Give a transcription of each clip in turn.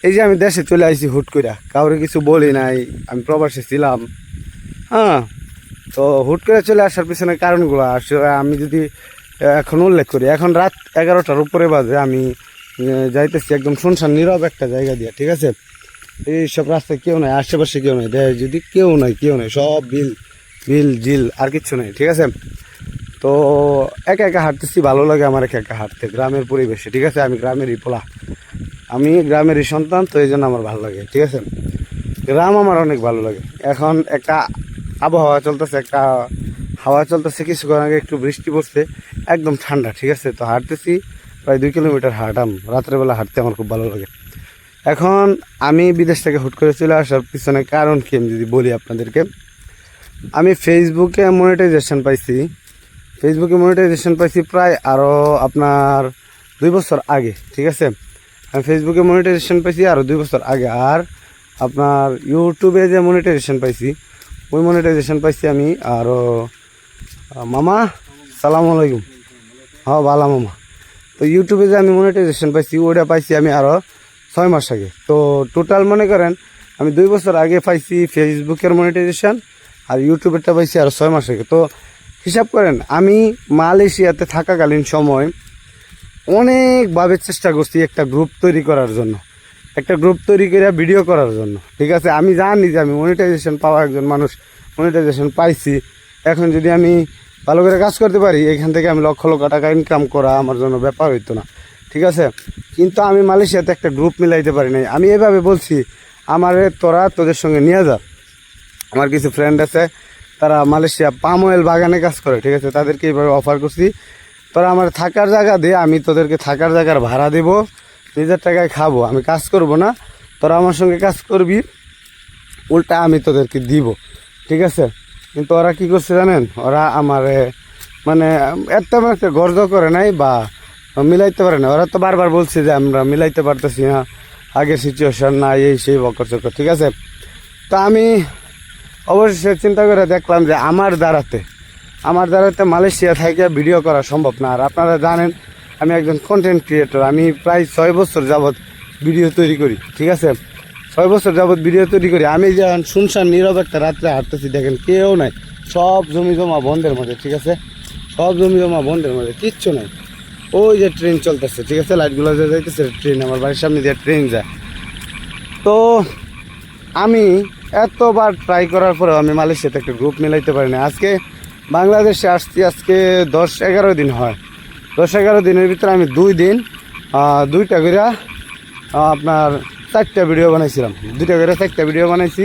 এই যে আমি দেশে চলে আসছি হুট করে, কাউরে কিছু বলি নাই, আমি প্রবাসে ছিলাম। হ্যাঁ, তো হুট করে চলে আসার পিছনে কারণগুলো আসলে আমি যদি এখন উল্লেখ করি, এখন রাত 11টার উপরে বাজে, আমি যাইতেছি একদম শুনশান নীরব একটা জায়গা দিয়ে, ঠিক আছে। এইসব রাস্তায় কেউ নাই, আশেপাশে কেউ নাই, দেয় যদি কেউ নাই, সব বিল বিল জিল আর কিচ্ছু নেই, ঠিক আছে। তো একা একা হাঁটতেছি, ভালো লাগে আমার একা একা হাঁটতে গ্রামের পরিবেশে, ঠিক আছে। আমি গ্রামেরই পোলা, আমি গ্রামেরই সন্তান, তো এই জন্য আমার ভালো লাগে, ঠিক আছে। গ্রাম আমার অনেক ভালো লাগে। এখন একটা আবহাওয়া চলতেছে, একটা হাওয়া চলতেছে, কিছুক্ষণ আগে একটু বৃষ্টি পড়ছে, একদম ঠান্ডা, ঠিক আছে। তো হাঁটতেছি, প্রায় 2 কিলোমিটার হাঁটাম, রাত্রেবেলা হাঁটতে আমার খুব ভালো লাগে। এখন আমি বিদেশ থেকে হুট করে চলে আসার পিছনে কারণ কি আমি যদি বলি আপনাদেরকে, আমি ফেসবুকে মনিটাইজেশন পাইছি প্রায় আরও আপনার 2 বছর আগে, ঠিক আছে। আমি ফেসবুকে মনিটাইজেশন পাইছি আরও 2 বছর আগে। আর আপনার ইউটিউবে যে মনিটাইজেশন পাইছি, ওই মনিটাইজেশন পাইছি আমি আরও মামা সালামু আলাইকুম, হ্যাঁ ভালো মামা। তো ইউটিউবে যে আমি মনিটাইজেশন পাইছি, ওটা পাইছি আমি আরও 6 মাস আগে। তো টোটাল মনে করেন আমি 2 বছর আগে পাইছি ফেসবুকের মনিটাইজেশন, আর ইউটিউবেরটা পাইছি আরও 6 মাস আগে। তো হিসাব করেন, আমি মালয়েশিয়াতে থাকাকালীন সময় অনেকভাবে চেষ্টা করছি একটা গ্রুপ তৈরি করার জন্য, একটা গ্রুপ তৈরি করে ভিডিও করার জন্য, ঠিক আছে। আমি জানি যে আমি মনিটাইজেশন পাওয়া একজন মানুষ, মনিটাইজেশন পাইছি। এখন যদি আমি ভালো করে কাজ করতে পারি, এখান থেকে আমি লক্ষ লক্ষ টাকা ইনকাম করা আমার জন্য ব্যাপার হইতো না, ঠিক আছে। কিন্তু আমি মালয়েশিয়াতে একটা গ্রুপ মিলাইতে পারি নাই। আমি এভাবে বলছি, আমারে তোরা তোদের সঙ্গে নিয়ে যা। আমার কিছু ফ্রেন্ড আছে, তারা মালয়েশিয়া পাম অয়েল বাগানে কাজ করে, ঠিক আছে। তাদেরকে এইভাবে অফার করছি, তোরা আমার থাকার জায়গা দে, আমি তোদেরকে থাকার জায়গার ভাড়া দেবো, নিজের টাকায় খাবো, আমি কাজ করব না, তোরা আমার সঙ্গে কাজ করবি, উল্টা আমি তোদেরকে দিব, ঠিক আছে। কিন্তু ওরা কি করছে জানেন, ওরা আমার মানে এত একটা গর্জ করে নাই বা মিলাইতে পারে না। ওরা তো বারবার বলছে যে আমরা মিলাইতে পারতেছি না, আগের সিচুয়েশন না, এই সেই বকর চকর, ঠিক আছে। তো আমি অবশ্যই চিন্তা করে দেখলাম যে আমার দ্বারাতে মালয়েশিয়া থেকে ভিডিও করা সম্ভব না। আর আপনারা জানেন আমি একজন কন্টেন্ট ক্রিয়েটর, আমি প্রায় 6 বছর যাবৎ ভিডিও তৈরি করি, ঠিক আছে। 6 বছর যাবৎ ভিডিও তৈরি করি। আমি যখন শুনশান নীরব একটা রাত্রে হাঁটতেছি, দেখেন কেউ নাই, সব জমি জমা বন্ধের মধ্যে, ঠিক আছে। সব জমি জমা বন্ধের মধ্যে, কিচ্ছু নাই। ওই যে ট্রেন চলতেছে, ঠিক আছে, লাইটগুলো যে যাইতেছে, ট্রেন আমার বাড়ির সামনে দিয়ে ট্রেন যায়। তো আমি এতবার ট্রাই করার পরেও আমি মালয়েশিয়াতে একটা গ্রুপ মিলাইতে পারি না। আজকে বাংলাদেশে আসছি, আজকে 10-11 দিন হয়। 10-11 দিনের ভিতরে আমি 2 দিন 2টা করে আপনার 4টা ভিডিও বানাইছিলাম, 2টা করে 4টা ভিডিও বানাইছি।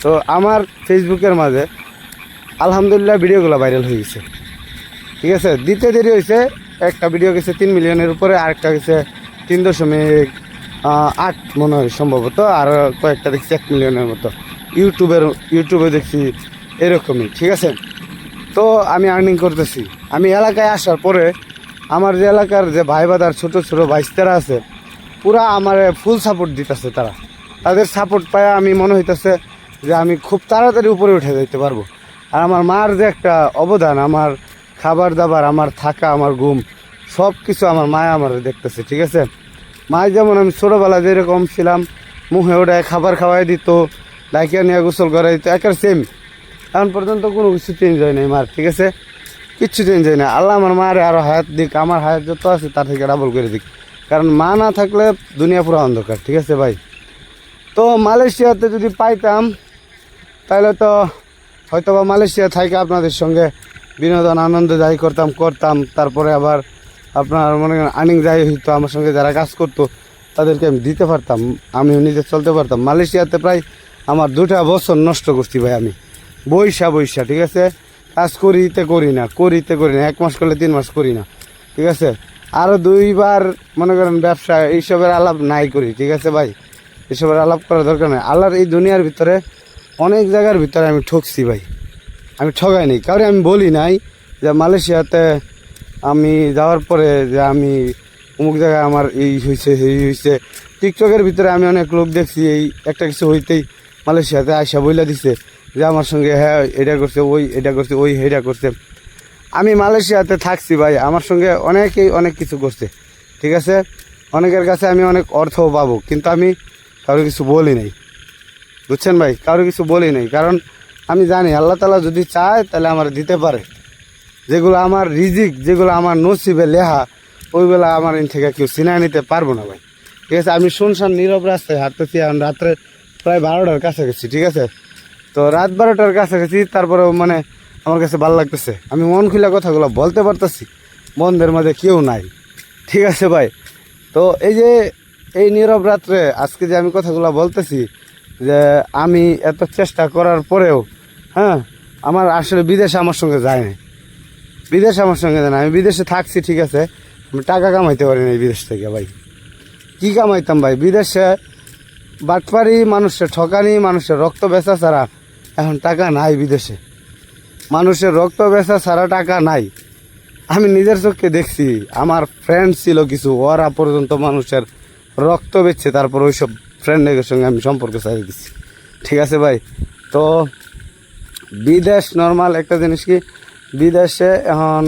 তো আমার ফেসবুকের মাঝে আলহামদুলিল্লাহ ভিডিওগুলো ভাইরাল হয়ে গেছে, ঠিক আছে। দিতে দেরি হয়েছে, একটা ভিডিও গেছে 3 মিলিয়নের উপরে, আরেকটা গেছে 3.8 মনে হয় সম্ভবত, আর কয়েকটা দেখছি 1 মিলিয়নের মতো। ইউটিউবে দেখছি এরকমই, ঠিক আছে। তো আমি আর্নিং করতেছি। আমি এলাকায় আসার পরে আমার যে এলাকার যে ভাই বাদার ছোটো ছোটো ভাইস্তারা আছে, পুরা আমার ফুল সাপোর্ট দিতেছে। তাদের সাপোর্ট পায় আমি মনে হইতেছে যে আমি খুব তাড়াতাড়ি উপরে উঠে যাইতে পারবো। আর আমার মার যে একটা অবদান, আমার খাবার দাবার, আমার থাকা, আমার ঘুম, সব কিছু আমার মায় আমার দেখতেছে, ঠিক আছে। মায় যেমন আমি ছোটোবেলা যেরকম ছিলাম, মুখে ওটায় খাবার খাওয়াই দিত, ডাইকিয়া নিয়ে গোসল করাই দিত, একের সেম। এখন পর্যন্ত কোনো কিছু চেঞ্জ হয় নাই মার, ঠিক আছে, কিচ্ছু চেঞ্জ হয় না। আল্লাহ আমার মারে আরও হায়াত দিক, আমার হায়াত যত আছে তার থেকে ডাবল করে দিক, কারণ মা না থাকলে দুনিয়া পুরো অন্ধকার, ঠিক আছে ভাই। তো মালয়েশিয়াতে যদি পাইতাম তাহলে তো হয়তো বা মালয়েশিয়া থেকে আপনাদের সঙ্গে বিনোদন আনন্দ যাই করতাম, তারপরে আবার আপনার মনে করেন আর্নিং যাই হইতো, আমার সঙ্গে যারা কাজ করতো তাদেরকে আমি দিতে পারতাম, আমিও নিজে চলতে পারতাম। মালয়েশিয়াতে প্রায় আমার 2টা বছর নষ্ট করছি ভাই আমি, বইসা, ঠিক আছে। কাজ করিতে করি না, 1 মাস করলে 3 মাস করি না, ঠিক আছে। আরও 2বার মনে করেন ব্যবসা এইসবের আলাপ নাই করি, ঠিক আছে ভাই, এসবের আলাপ করার দরকার নেই। আল্লাহর এই দুনিয়ার ভিতরে অনেক জায়গার ভিতরে আমি ঠকছি ভাই, আমি ঠগাই নাই কারণ আমি বলি নাই যে মালয়েশিয়াতে আমি যাওয়ার পরে যে আমি অমুক জায়গায় আমার এই হয়েছে। টিকটকের ভিতরে আমি অনেক লোক দেখছি, এই একটা কিছু হইতেই মালয়েশিয়াতে আয়সা বইলা দিছে যে আমার সঙ্গে হ্যাঁ এটা করছে, ওই এটা করছে। আমি মালয়েশিয়াতে থাকছি ভাই, আমার সঙ্গে অনেকেই অনেক কিছু করছে, ঠিক আছে। অনেকের কাছে আমি অনেক অর্থও পাবো, কিন্তু আমি কারো কিছু বলি নাই, বুঝছেন ভাই, কারো কিছু বলি নাই। কারণ আমি জানি আল্লাহ তাআলা যদি চায় তাহলে আমার দিতে পারে। যেগুলো আমার রিজিক, যেগুলো আমার নসিবে লেখা, ওইগুলো আমার এন থেকে কেউ ছিনায় নিতে পারবো না ভাই। ঠিক আছে, আমি শুনশান নীরব রাস্তায় হাঁটতেছি, এখন রাত্রে প্রায় 12টার কাছাকাছি। ঠিক আছে, তো রাত 12টার কাছাকাছি, তারপরেও মানে আমার কাছে ভালো লাগতেছে, আমি মন খুলে কথাগুলো বলতে পারতেছি, বন্ধের মাঝে কেউ নাই। ঠিক আছে ভাই, তো এই যে এই নীরব রাত্রে আজকে যে আমি কথাগুলো বলতেছি, যে আমি এত চেষ্টা করার পরেও, হ্যাঁ, আমার আসলে বিদেশে আমার সঙ্গে যায় না, বিদেশে আমার সঙ্গে যায় না। আমি বিদেশে থাকছি, ঠিক আছে, আমি টাকা কামাইতে পারি না বিদেশ থেকে ভাই। কি কামাইতাম ভাই বিদেশে? বাটপারি, মানুষের ঠকানি, মানুষের রক্ত বেচা ছাড়া এখন টাকা নাই বিদেশে। মানুষের রক্ত বেচা ছাড়া টাকা নাই। আমি নিজের চোখে দেখছি, আমার ফ্রেন্ড ছিল কিছু, ওরা পর্যন্ত মানুষের রক্ত বেচছে, তারপর ওইসব ফ্রেন্ডের সঙ্গে আমি সম্পর্ক চাই দিচ্ছি। ঠিক আছে ভাই, তো বিদেশ নর্মাল একটা জিনিস কি, বিদেশে এখন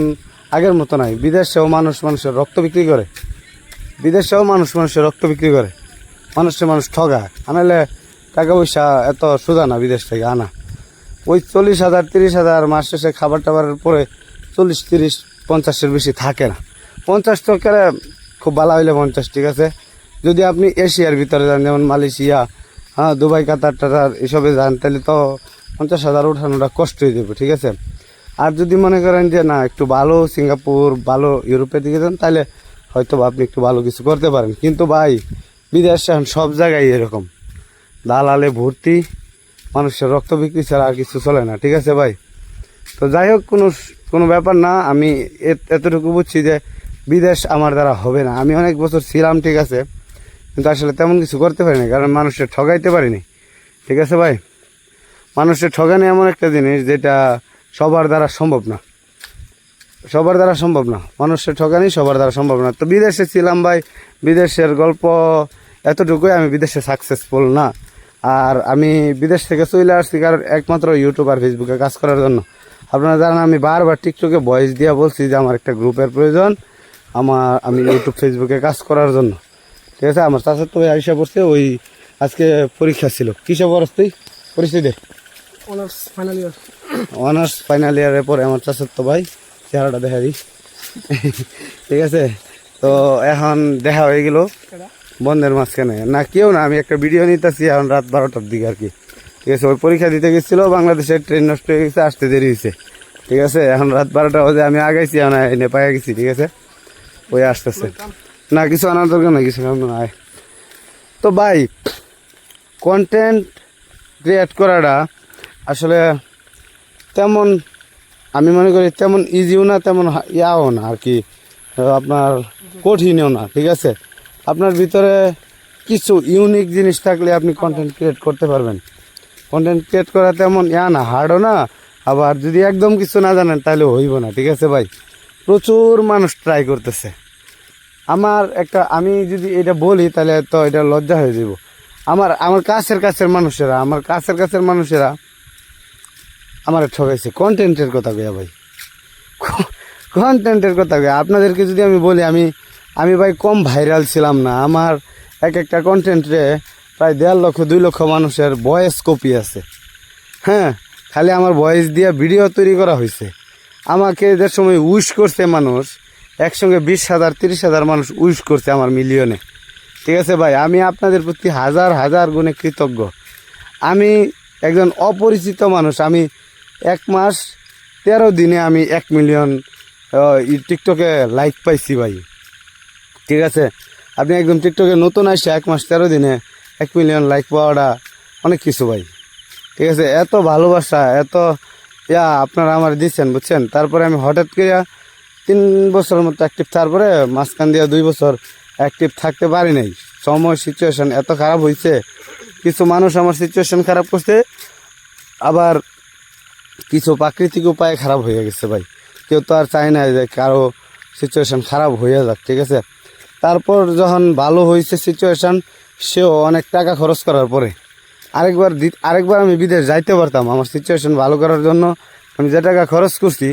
আগের মতো নাই। বিদেশেও মানুষের রক্ত বিক্রি করে, বিদেশেও মানুষের রক্ত বিক্রি করে, মানুষ ঠগায়। আনালে টাকা পয়সা এত সোজা না বিদেশ থেকে আনা। ওই 40,000 30,000 মাস শেষে খাবার টাবারের পরে 40 30 50-এর বেশি থাকে না। 50 তো করে খুব ভালো হইলে 50, ঠিক আছে। যদি আপনি এশিয়ার ভিতরে যান, যেমন মালয়েশিয়া, হ্যাঁ, দুবাই, কাতার টাতার এসবে যান, তাহলে তো 50,000 উঠানোটা কষ্ট হয়ে যাবে। ঠিক আছে, আর যদি মনে করেন যে না একটু ভালো সিঙ্গাপুর, ভালো ইউরোপের দিকে যান, তাহলে হয়তো আপনি একটু ভালো কিছু করতে পারেন। কিন্তু ভাই বিদেশে এখন সব জায়গায় এরকম দালালে ভর্তি, মানুষের রক্ত বিক্রি ছাড়া আর কিছু চলে না। ঠিক আছে ভাই, তো যাই হোক, কোনো ব্যাপার না। আমি এতটুকু বুঝছি যে বিদেশ আমার দ্বারা হবে না। আমি অনেক বছর ছিলাম, ঠিক আছে, কিন্তু আসলে তেমন কিছু করতে পারিনি, কারণ মানুষের ঠগাইতে পারিনি। ঠিক আছে ভাই, মানুষের ঠগানি এমন একটা জিনিস যেটা সবার দ্বারা সম্ভব না, সবার দ্বারা সম্ভব না। মানুষের ঠগানি সবার দ্বারা সম্ভব না। তো বিদেশে ছিলাম ভাই, বিদেশের গল্প এতটুকুই। আমি বিদেশে সাকসেসফুল না, আর আমি বিদেশ থেকে চলে আসছি কারণ একমাত্র ইউটিউব আর ফেসবুকে কাজ করার জন্য। আপনারা জানেন আমি বারবার টিকটকে ভয়েস দিয়ে বলছি যে আমার একটা গ্রুপের প্রয়োজন, আমি ইউটিউব ফেসবুকে কাজ করার জন্য। ঠিক আছে, আমার চাচার তো আইসা পড়ছে, ওই আজকে পরীক্ষা ছিল। কিসে পড়াস তুই? পরিস্থিতি honours final year. Honours final ইয়ারের পরে আমার চাচার তো ভাই, চেহারাটা দেখা দিই। ঠিক আছে, তো এখন দেখা হয়ে গেল বন্ধের মাঝখানে। না কেউ না, আমি একটা ভিডিও নিতেছি এখন রাত 12টার দিকে আর কি। ঠিক আছে, ওই পরীক্ষা দিতে গেছিলো, বাংলাদেশের ট্রেন নষ্ট হয়ে গেছে, আসতে দেরি হয়েছে। ঠিক আছে, এখন রাত 12টা বাজে, আমি আগাইছি, এখন এনে পাইয়া গেছি। ঠিক আছে, ওই আসতেছে না, কিছু আনার দরকার নাই, কিছু নাই। তো ভাই কন্টেন্ট ক্রিয়েট করাটা আসলে তেমন, আমি মনে করি তেমন ইজিও না, তেমন ইয়াও না আর কি, আপনার কঠিনও না। ঠিক আছে, আপনার ভিতরে কিছু ইউনিক জিনিস থাকলে আপনি কন্টেন্ট ক্রিয়েট করতে পারবেন। কন্টেন্ট ক্রিয়েট করা তেমন ইয়া না, হার্ডও না, আবার যদি একদম কিছু না জানেন তাহলে হইব না। ঠিক আছে ভাই, প্রচুর মানুষ ট্রাই করতেছে। আমি যদি এটা বলি তাহলে তো এটা লজ্জা হয়ে যাব। আমার কাছের মানুষেরা আমার ঠকাইছে কন্টেন্টের কথা কইয়া ভাই, কন্টেন্টের কথা কইয়া। আপনাদেরকে যদি আমি বলি, আমি ভাই কম ভাইরাল ছিলাম না। আমার একটা কন্টেন্টে প্রায় 1.5 লক্ষ 2 লক্ষ মানুষের ভয়েস কপি আছে। হ্যাঁ, খালি আমার ভয়েস দিয়ে ভিডিও তৈরি করা হয়েছে। আমাকে যে সময় উইশ করছে মানুষ, একসঙ্গে 20,000 30,000 মানুষ উইশ করছে আমার মিলিয়নে। ঠিক আছে ভাই, আমি আপনাদের প্রতি হাজার হাজার গুণে কৃতজ্ঞ। আমি একজন অপরিচিত মানুষ, আমি 1 মাস 13 দিনে আমি 1 মিলিয়ন টিকটকে লাইক পাইছি ভাই। ঠিক আছে, আপনি একদম টিকটকে নতুন আসছে, 1 মাস 13 দিনে 1 মিলিয়ন লাইক পাওয়াটা অনেক কিছু ভাই। ঠিক আছে, এত ভালোবাসা, এত আপনারা আমার দিচ্ছেন, বুঝছেন। তারপরে আমি হঠাৎ করে 3 বছরের মতো অ্যাক্টিভ, তারপরে মাঝখান দিয়ে 2 বছর অ্যাক্টিভ থাকতে পারি নাই। সময় সিচুয়েশন এত খারাপ হয়েছে, কিছু মানুষ আমার সিচুয়েশন খারাপ করছে, আবার কিছু প্রাকৃতিক উপায়ে খারাপ হয়ে গেছে ভাই। কেউ তো আর চায় না যে কারো সিচুয়েশন খারাপ হয়ে যাক। ঠিক আছে, তারপর যখন ভালো হয়েছে সিচুয়েশন, সেও অনেক টাকা খরচ করার পরে আরেকবার আমি বিদেশ যাইতে পারতাম। আমার সিচুয়েশন ভালো করার জন্য আমি যে টাকা খরচ করছি,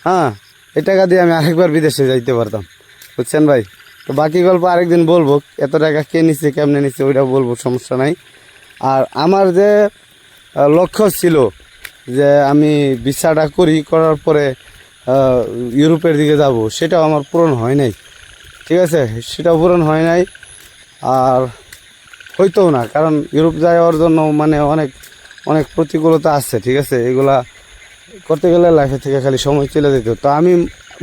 হ্যাঁ, এই টাকা দিয়ে আমি আরেকবার বিদেশে যাইতে পারতাম, বুঝছেন ভাই। তো বাকি গল্প আরেকদিন বলবো, এত টাকা কে নিচ্ছে কেমনে নিচ্ছে ওইটা বলবো, সমস্যা নাই। আর আমার যে লক্ষ্য ছিল যে আমি ভিসাটা করার পরে ইউরোপের দিকে যাব, সেটাও আমার পূরণ হয় নাই। ঠিক আছে, সেটাও পূরণ হয় নাই, আর হইতেও না, কারণ ইউরোপ যাওয়ার জন্য মানে অনেক অনেক প্রতিকূলতা আছে। ঠিক আছে, এগুলা করতে গেলে লাইফে থেকে খালি সময় চলে যেত। তো আমি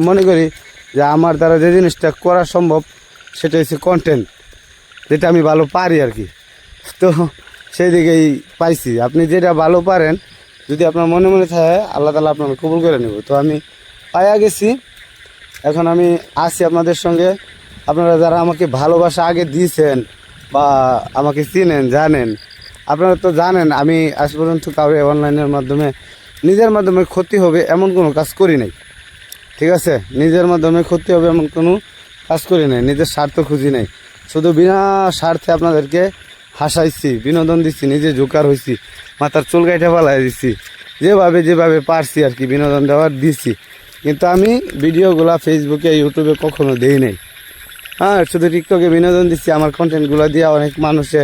মনে করি যে আমার দ্বারা যে জিনিসটা করা সম্ভব সেটা হচ্ছে কন্টেন্ট, যেটা আমি ভালো পারি আর কি। তো সেই দিকেই পাইছি। আপনি যেটা ভালো পারেন যদি আপনার মনে মনে থাকে, আল্লাহ তাআলা আপনাকে কবুল করে নেব। তো আমি পাইয়া গেছি, এখন আমি আছি আপনাদের সঙ্গে। আপনারা যারা আমাকে ভালোবাসা আগে দিয়েছেন বা আমাকে চিনেন জানেন, আপনারা তো জানেন আমি আজ পর্যন্ত কাউরে অনলাইনের মাধ্যমে নিজের মাধ্যমে ক্ষতি হবে এমন কোনো কাজ করি নাই। ঠিক আছে, নিজের মাধ্যমে ক্ষতি হবে এমন কোনো কাজ করি নাই, নিজের স্বার্থ খুঁজি নাই। শুধু বিনা স্বার্থে আপনাদেরকে হাসাইছি, বিনোদন দিচ্ছি, নিজে জোকার হয়েছি, মাথার চুল কাইটা পালাই দিচ্ছি, যেভাবে পারছি আর কি বিনোদন দেওয়ার দিচ্ছি। কিন্তু আমি ভিডিওগুলা ফেসবুকে ইউটিউবে কখনো দেই নাই। হ্যাঁ, শুধু টিকটকে বিনোদন দিচ্ছি। আমার কন্টেন্টগুলো দিয়ে অনেক মানুষে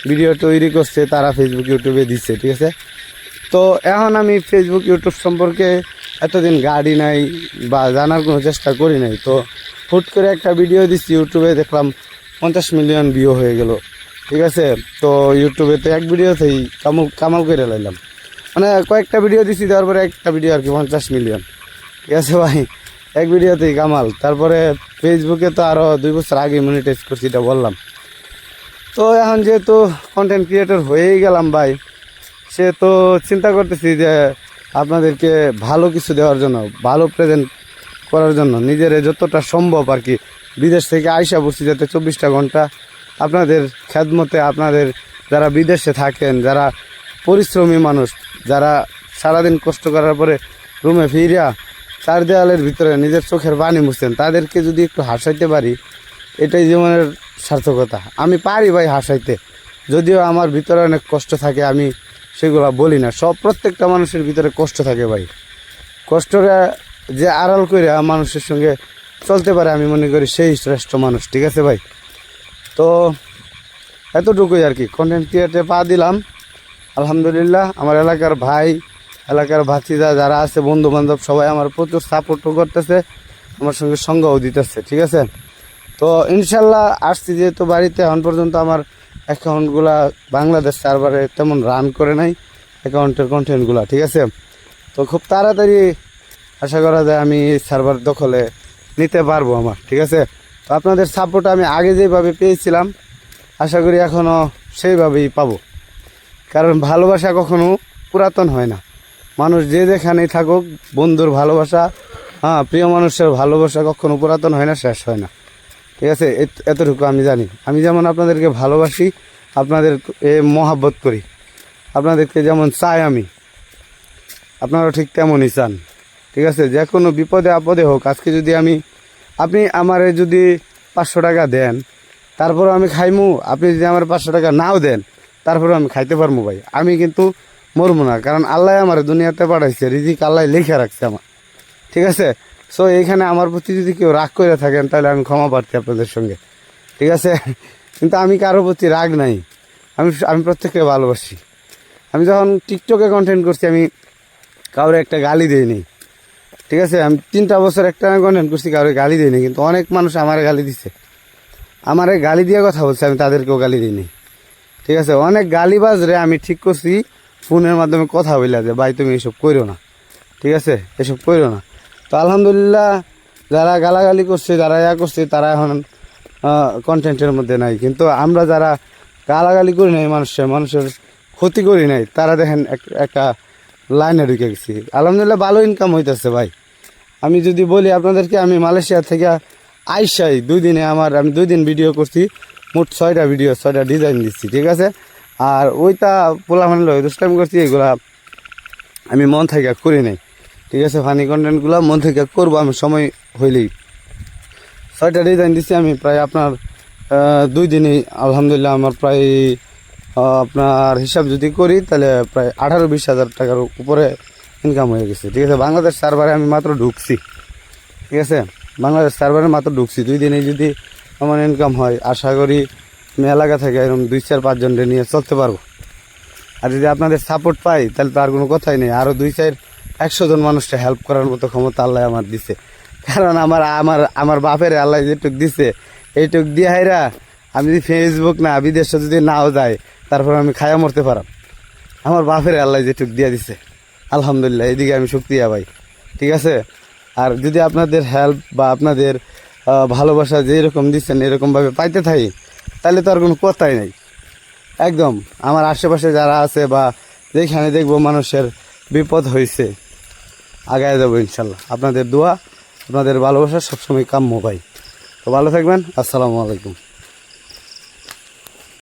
ভিডিও তৈরি করছে, তারা ফেসবুক ইউটিউবে দিচ্ছে। ঠিক আছে, তো এখন আমি ফেসবুক ইউটিউব সম্পর্কে এতদিন গাড়ি নাই বা জানার কোনো চেষ্টা করি নাই। তো হুট করে একটা ভিডিও দিচ্ছি ইউটিউবে, দেখলাম 50 মিলিয়ন ভিউ হয়ে গেল। ঠিক আছে, তো ইউটিউবে তো এক ভিডিওতেই কামাল করে লাইলাম, মানে কয়েকটা ভিডিও দিচ্ছি, দেওয়ার পরে একটা ভিডিও আর কি 50 মিলিয়ন। ঠিক আছে ভাই, এক ভিডিওতেই কামাল। তারপরে ফেসবুকে তো আরও 2 বছর আগে মনিটাইজ করছি, এটা বললাম। তো এখন যেহেতু কন্টেন্ট ক্রিয়েটর হয়েই গেলাম ভাই, সে তো চিন্তা করতেছি যে আপনাদেরকে ভালো কিছু দেওয়ার জন্য, ভালো প্রেজেন্ট করার জন্য নিজের যতটা সম্ভব আর কি বিদেশ থেকে আইসা পড়ছি, যাতে 24টা ঘন্টা আপনাদের খেদমতে, আপনাদের যারা বিদেশে থাকেন, যারা পরিশ্রমী মানুষ, যারা সারাদিন কষ্ট করার পরে রুমে ফিরিয়া 4 দেওয়ালের ভিতরে নিজের চোখের পানি মুছতেন, তাদেরকে যদি একটু হাসাইতে পারি, এটাই জীবনের সার্থকতা। আমি পারি ভাই হাসাইতে, যদিও আমার ভিতরে অনেক কষ্ট থাকে, আমি সেগুলো বলি না। প্রত্যেকটা মানুষের ভিতরে কষ্ট থাকে ভাই, কষ্টটা যে আড়াল করে মানুষের সঙ্গে চলতে পারে, আমি মনে করি সেই শ্রেষ্ঠ মানুষ। ঠিক আছে ভাই, তো এতটুকুই আর কি। কন্টেন্ট ক্রিয়েটরে পা দিলাম, আলহামদুলিল্লাহ। আমার এলাকার ভাই, এলাকার ভাতিজা যারা আছে, বন্ধু বান্ধব, সবাই আমার প্রচুর সাপোর্টও করতেছে, আমার সঙ্গে সঙ্গও দিতেছে। ঠিক আছে, তো ইনশাল্লাহ আসছি যেহেতু বাড়িতে, এখন পর্যন্ত আমার অ্যাকাউন্টগুলা বাংলাদেশ সার্ভারে তেমন রান করে নাই অ্যাকাউন্টের কন্টেন্টগুলা। ঠিক আছে, তো খুব তাড়াতাড়ি আশা করা যায় আমি সার্ভার দখলে নিতে পারবো আমার। ঠিক আছে, তো আপনাদের সাপোর্ট আমি আগে যেভাবে পেয়েছিলাম আশা করি এখনও সেইভাবেই পাবো, কারণ ভালোবাসা কখনো পুরাতন হয় না। মানুষ যে যেখানেই থাকুক, বন্ধুর ভালোবাসা, হ্যাঁ, প্রিয় মানুষের ভালোবাসা কখনো পুরাতন হয় না, শেষ হয় না। ঠিক আছে, এতটুকু আমি জানি। আমি যেমন আপনাদেরকে ভালোবাসি, আপনাদের মহাব্বত করি, আপনাদেরকে যেমন চাই আমি, আপনারা ঠিক তেমনই চান। ঠিক আছে, যে কোনো বিপদে আপদে হোক, আজকে যদি আপনি আমারে যদি 500 টাকা দেন, তারপরেও আমি খাইমু। আপনি যদি আমার 500 টাকা নাও দেন, তারপরেও আমি খাইতে পারবো ভাই। আমি কিন্তু মরবো না, কারণ আল্লাহ আমার দুনিয়াতে পাঠাইছে, রিজিক আল্লাহ লিখে রাখছে আমার। ঠিক আছে, সো এইখানে আমার প্রতি যদি কেউ রাগ করে থাকেন, তাহলে আমি ক্ষমা প্রার্থী আপনাদের সঙ্গে। ঠিক আছে, কিন্তু আমি কারোর প্রতি রাগ নাই, আমি প্রত্যেককে ভালোবাসি। আমি যখন টিকটকে কন্টেন্ট করছি, আমি কাউরে একটা গালি দিইনি। ঠিক আছে, আমি 3টা বছর একটা কন্টেন্ট করছি, কাউরে গালি দিইনি, কিন্তু অনেক মানুষ আমারে গালি দিছে, আমারে গালি দিয়ে কথা বলছে, আমি তাদেরকেও গালি দিইনি। ঠিক আছে, অনেক গালিবাজ রে আমি ঠিক করছি ফোনের মাধ্যমে কথা বললা যে ভাই তুমি এসব করো না। ঠিক আছে, এসব করো না। তো আলহামদুলিল্লাহ, যারা গালাগালি করছে, যারা করছে, তারা এখন কন্টেন্টের মধ্যে নাই। কিন্তু আমরা যারা গালাগালি করি নাই, মানুষের ক্ষতি করি নাই, তারা দেখেন একটা লাইনে ঢুকে গেছি। আলহামদুলিল্লাহ, ভালো ইনকাম হইতেছে ভাই। আমি যদি বলি আপনাদেরকে, আমি মালয়েশিয়া থেকে আইসাই 2 দিনে আমি 2 দিন ভিডিও করছি, মোট 6টা ভিডিও, 6টা ডিজাইন দিচ্ছি। ঠিক আছে, আর ওইটা পোলা মানে দুষ্টামি করছি, এগুলা আমি মন থেকে করি নাই। ঠিক আছে, ফানি কন্টেন্টগুলো মন থেকে করবো আমি সময় হইলেই। 6টা ডিজাইন দিচ্ছি আমি প্রায় আপনার 2 দিনই। আলহামদুলিল্লাহ, আমার প্রায় আপনার হিসাব যদি করি তাহলে প্রায় 18-20 হাজার টাকার উপরে ইনকাম হয়ে গেছে। ঠিক আছে, বাংলাদেশ সার্ভারে আমি মাত্র ঢুকছি। ঠিক আছে, বাংলাদেশ সার্ভারে মাত্র ঢুকছি, 2 দিনে যদি আমার ইনকাম হয়, আশা করি আমি এলাকা থেকে এরকম 2-4-5 জনকে নিয়ে চলতে পারবো। আর যদি আপনাদের সাপোর্ট পাই তাহলে তো আর কোনো কথাই নেই, আরও 2-4-100 জন মানুষকে হেল্প করার মতো ক্ষমতা আল্লাহ আমার দিছে। কারণ আমার আমার আমার বাপের আল্লাহ যেটুক দিছে এইটুক দিয়ে হাইরা আমি যদি ফেসবুক না বিদেশে যদি নাও যাই তারপর আমি খায়া মরতে পারাম। আমার বাপের আল্লাহ যেটুক দিয়ে দিছে আলহামদুলিল্লাহ, এদিকে আমি শক্তি পাই। ঠিক আছে, আর যদি আপনাদের হেল্প বা আপনাদের ভালোবাসা যেরকম দিচ্ছেন এরকমভাবে পাইতে থাকি তাহলে তো আর কোনো কথাই নেই। একদম আমার আশেপাশে যারা আছে বা যেখানে দেখবো মানুষের বিপদ হয়েছে আগায় যাবো ইনশাল্লাহ। আপনাদের দোয়া, আপনাদের ভালোবাসা সবসময় কাম্য ভাই। তো ভালো থাকবেন, আসসালামু আলাইকুম।